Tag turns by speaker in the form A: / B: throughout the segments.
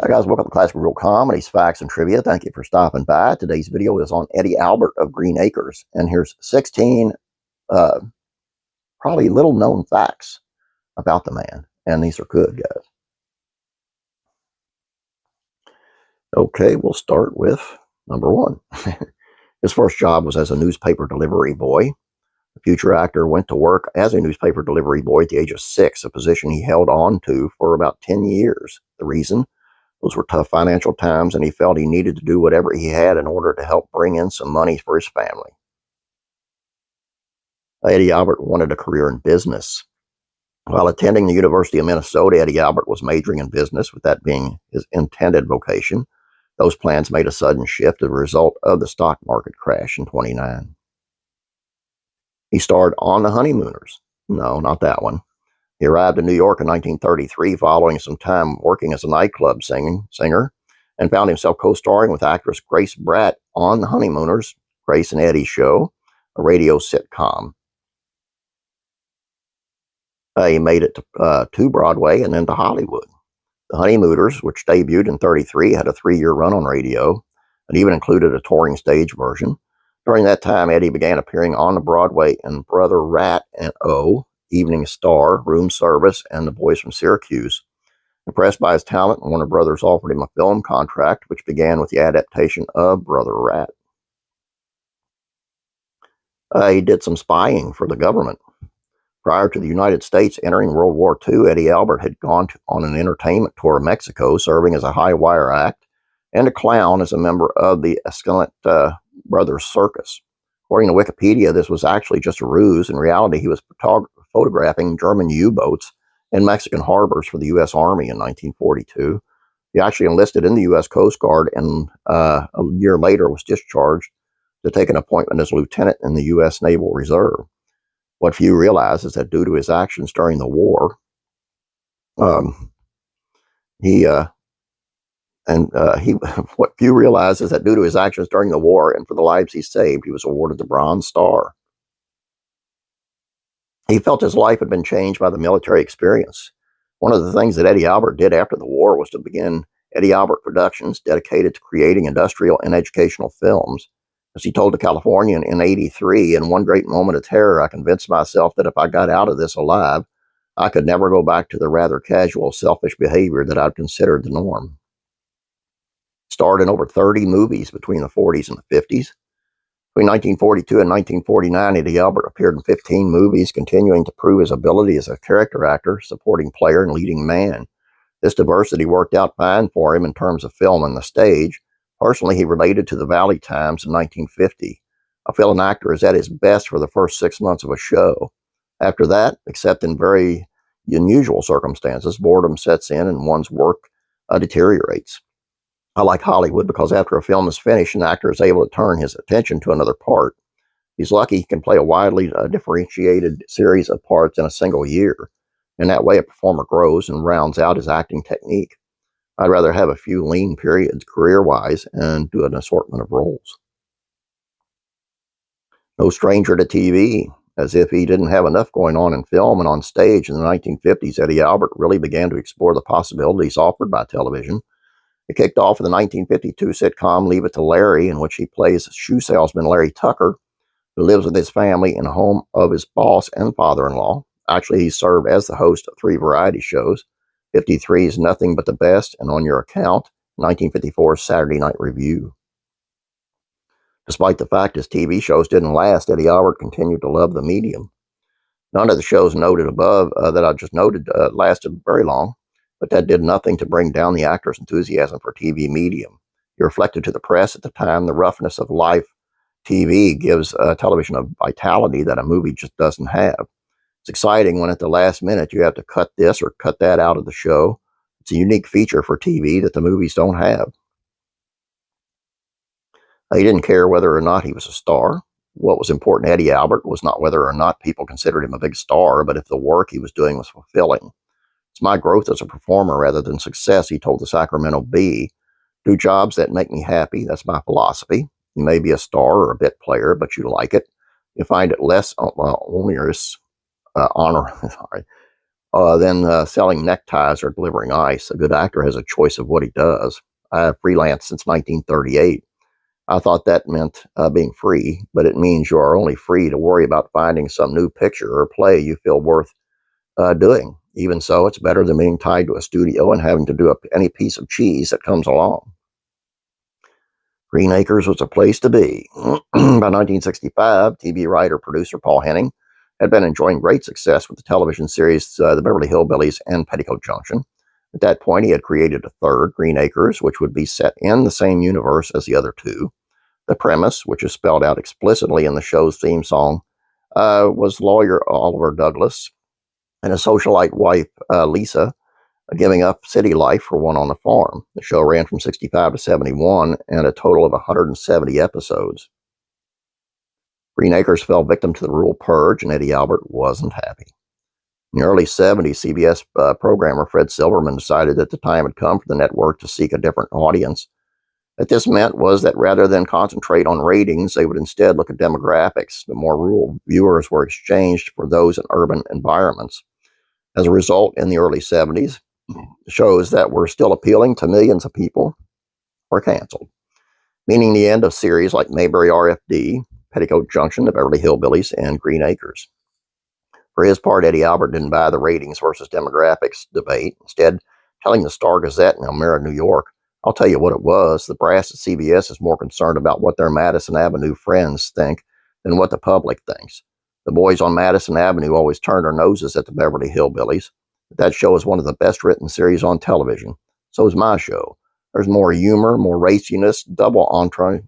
A: Hi guys, welcome to Classic Real Comedies, Facts, and Trivia. Thank you for stopping by. Today's video is on Eddie Albert of Green Acres, and here's 16 probably little known facts about the man, and these are good, guys. Okay, we'll start with number one. His first job was as a newspaper delivery boy. The future actor went to work as a newspaper delivery boy at the age of 6, a position he held on to for about 10 years. The reason? Those were tough financial times, and he felt he needed to do whatever he had in order to help bring in some money for his family. Eddie Albert wanted a career in business. While attending the University of Minnesota, Eddie Albert was majoring in business, with that being his intended vocation. Those plans made a sudden shift as a result of the stock market crash in 29. He starred on The Honeymooners. No, not that one. He arrived in New York in 1933 following some time working as a nightclub singer and found himself co-starring with actress Grace Bratt on The Honeymooners, Grace and Eddie's Show, a radio sitcom. He made it to Broadway and then to Hollywood. The Honeymooners, which debuted in 33, had a 3-year run on radio and even included a touring stage version. During that time, Eddie began appearing on the Broadway in Brother Rat and O, Evening Star, Room Service, and The Boys from Syracuse. Impressed by his talent, Warner Brothers offered him a film contract, which began with the adaptation of Brother Rat. He did some spying for the government. Prior to the United States entering World War II, Eddie Albert had gone on an entertainment tour of Mexico, serving as a high-wire act and a clown as a member of the Escalante Brothers Circus. According to Wikipedia, this was actually just a ruse. In reality, he was photographing German U-boats in Mexican harbors for the U.S. Army in 1942. He actually enlisted in the U.S. Coast Guard and a year later was discharged to take an appointment as lieutenant in the U.S. Naval Reserve. What few realize is that due to his actions during the war, what few realize is that due to his actions during the war and for the lives he saved, he was awarded the Bronze Star. He felt his life had been changed by the military experience. One of the things that Eddie Albert did after the war was to begin Eddie Albert Productions, dedicated to creating industrial and educational films. As he told the Californian in 83, in one great moment of terror, I convinced myself that if I got out of this alive, I could never go back to the rather casual, selfish behavior that I'd considered the norm. Starred in over 30 movies between the 40s and the 50s. Between 1942 and 1949, Eddie Albert appeared in 15 movies, continuing to prove his ability as a character actor, supporting player, and leading man. This diversity worked out fine for him in terms of film and the stage. Personally, he related to the Valley Times in 1950. I feel an actor is at his best for the first 6 months of a show. After that, except in very unusual circumstances, boredom sets in and one's work deteriorates. I like Hollywood because after a film is finished, an actor is able to turn his attention to another part. He's lucky he can play a widely differentiated series of parts in a single year. In that way, a performer grows and rounds out his acting technique. I'd rather have a few lean periods career-wise and do an assortment of roles. No stranger to TV. As if he didn't have enough going on in film and on stage in the 1950s, Eddie Albert really began to explore the possibilities offered by television. It kicked off with the 1952 sitcom Leave It to Larry, in which he plays shoe salesman Larry Tucker, who lives with his family in a home of his boss and father-in-law. Actually, he served as the host of 3 variety shows, 53's Nothing But the Best and On Your Account, 1954's Saturday Night Review. Despite the fact his TV shows didn't last, Eddie Albert continued to love the medium. None of the shows noted above that I just noted lasted very long, but that did nothing to bring down the actor's enthusiasm for TV medium. He reflected to the press at the time, the roughness of live TV gives television a vitality that a movie just doesn't have. It's exciting when at the last minute you have to cut this or cut that out of the show. It's a unique feature for TV that the movies don't have. He didn't care whether or not he was a star. What was important to Eddie Albert was not whether or not people considered him a big star, but if the work he was doing was fulfilling. It's my growth as a performer rather than success, he told the Sacramento Bee. Do jobs that make me happy. That's my philosophy. You may be a star or a bit player, but you like it. You find it less onerous, than selling neckties or delivering ice. A good actor has a choice of what he does. I have freelanced since 1938. I thought that meant being free, but it means you are only free to worry about finding some new picture or play you feel worth doing. Even so, it's better than being tied to a studio and having to do any piece of cheese that comes along. Green Acres was a place to be. By 1965, TV writer-producer Paul Henning had been enjoying great success with the television series The Beverly Hillbillies and Petticoat Junction. At that point, he had created a third, Green Acres, which would be set in the same universe as the other two. The premise, which is spelled out explicitly in the show's theme song, was lawyer Oliver Douglas and a socialite wife, Lisa, giving up city life for one on the farm. The show ran from 65 to 71 and a total of 170 episodes. Green Acres fell victim to the rural purge, and Eddie Albert wasn't happy. In the early 70s, CBS programmer Fred Silverman decided that the time had come for the network to seek a different audience. What this meant was that rather than concentrate on ratings, they would instead look at demographics. The more rural viewers were exchanged for those in urban environments. As a result, in the early 70s, shows that were still appealing to millions of people were canceled, meaning the end of series like Mayberry RFD, Petticoat Junction, The Beverly Hillbillies, and Green Acres. For his part, Eddie Albert didn't buy the ratings versus demographics debate. Instead, telling the Star Gazette in Elmira, New York, "I'll tell you what it was. The brass at CBS is more concerned about what their Madison Avenue friends think than what the public thinks. The boys on Madison Avenue always turn their noses at the Beverly Hillbillies. But that show is one of the best written series on television. So is my show. There's more humor, more raciness, double entendres,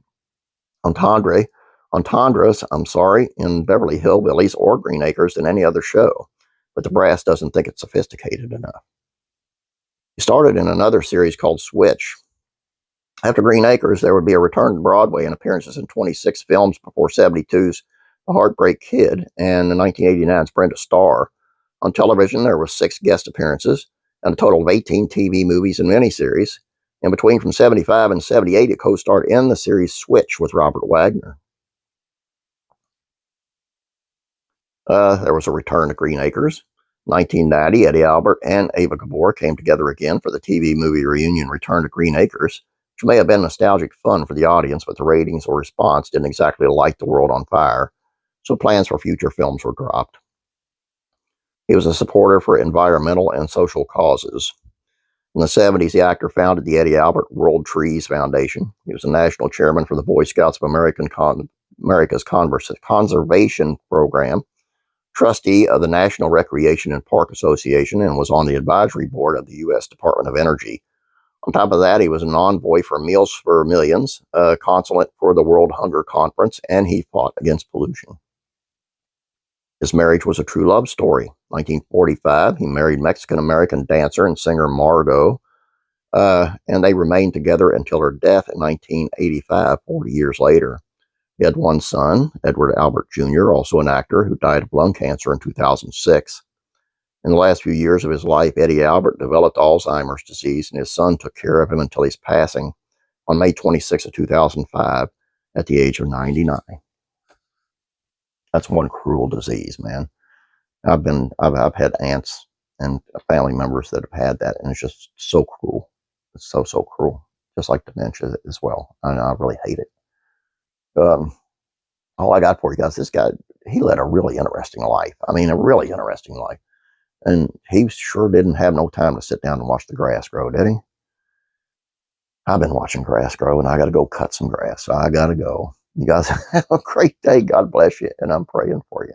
A: in Beverly Hillbillies or Green Acres than any other show. But the brass doesn't think it's sophisticated enough." He started in another series called Switch. After Green Acres, there would be a return to Broadway and appearances in 26 films before 72's The Heartbreak Kid and the 1989's Brenda Starr. On television, there were 6 guest appearances and a total of 18 TV movies and miniseries. In between, from 75 and 78, he co-starred in the series Switch with Robert Wagner. There was a return to Green Acres. 1990, Eddie Albert and Ava Gabor came together again for the TV movie reunion Return to Green Acres, which may have been nostalgic fun for the audience, but the ratings or response didn't exactly light the world on fire, so plans for future films were dropped. He was a supporter for environmental and social causes. In the 70s, the actor founded the Eddie Albert World Trees Foundation. He was a national chairman for the Boy Scouts of America's Conservation Program, trustee of the National Recreation and Park Association, and was on the advisory board of the U.S. Department of Energy. On top of that, he was an envoy for Meals for Millions, a consulate for the World Hunger Conference, and he fought against pollution. His marriage was a true love story. 1945, he married Mexican-American dancer and singer Margot, and they remained together until her death in 1985, 40 years later. He had one son, Edward Albert Jr., also an actor, who died of lung cancer in 2006. In the last few years of his life, Eddie Albert developed Alzheimer's disease, and his son took care of him until his passing on May 26 of 2005 at the age of 99. That's one cruel disease, man. I've had aunts and family members that have had that, and it's just so cruel. It's so cruel. Just like dementia as well. I really hate it. All I got for you guys, this guy, he led a really interesting life. I mean, a really interesting life. And he sure didn't have no time to sit down and watch the grass grow, did he? I've been watching grass grow, and I got to go cut some grass. So I got to go. You guys have a great day. God bless you, and I'm praying for you.